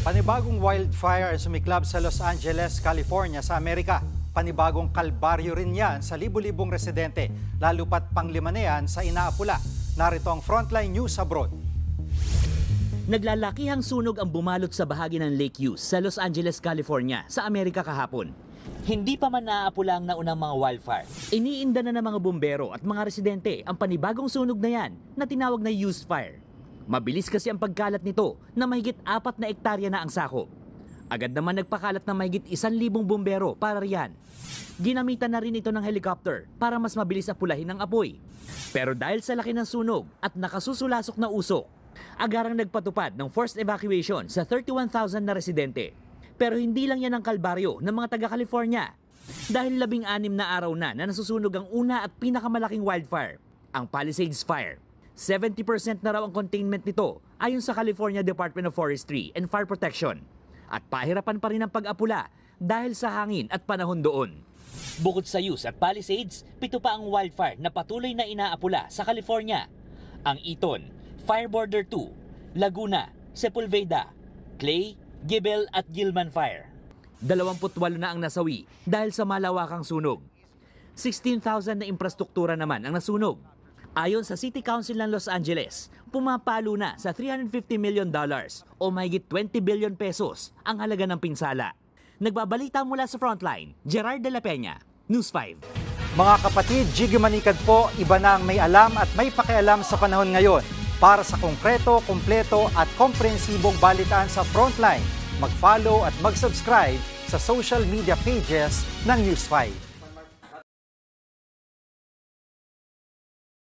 Panibagong wildfire ang sumiklab sa Los Angeles, California sa Amerika. Panibagong kalbaryo rin yan sa libu-libong residente, lalo pat panglima na yan sa inaapula. Narito ang Frontline News Abroad. Naglalakihang sunog ang bumalot sa bahagi ng Lake Hughes sa Los Angeles, California sa Amerika kahapon. Hindi pa man naaapula ang naunang mga wildfire. Iniinda na ng mga bumbero at mga residente ang panibagong sunog na yan na tinawag na Hughes Fire. Mabilis kasi ang pagkalat nito na mahigit 4 na ektarya na ang sakop. Agad naman nagpakalat na mahigit 1,000 bumbero para riyan. Ginamitan na rin ito ng helicopter para mas mabilis apulahin ang apoy. Pero dahil sa laki ng sunog at nakasusulasok na usok, agarang nagpatupad ng forced evacuation sa 31,000 na residente. Pero hindi lang yan ang kalbaryo ng mga taga-California. Dahil 16 na araw na nasusunog ang una at pinakamalaking wildfire, ang Palisades Fire. 70% na raw ang containment nito ayon sa California Department of Forestry and Fire Protection. At pahirapan pa rin ang pag-apula dahil sa hangin at panahon doon. Bukod sa Hughes at Palisades, 7 pa ang wildfire na patuloy na inaapula sa California. Ang Eaton, Fire Border 2, Laguna, Sepulveda, Clay, Gibel at Gilman Fire. 28 na ang nasawi dahil sa malawakang sunog. 16,000 na infrastruktura naman ang nasunog. Ayon sa City Council ng Los Angeles, pumapalo na sa $350 million o mahigit 20 billion pesos ang halaga ng pinsala. Nagbabalita mula sa Frontline, Gerard de la Peña, News 5. Mga kapatid, Jiggy Manikad po, iba na ang may alam at may pakialam sa panahon ngayon. Para sa konkreto, kumpleto at komprehensibong balitaan sa Frontline, mag-follow at mag-subscribe sa social media pages ng News 5.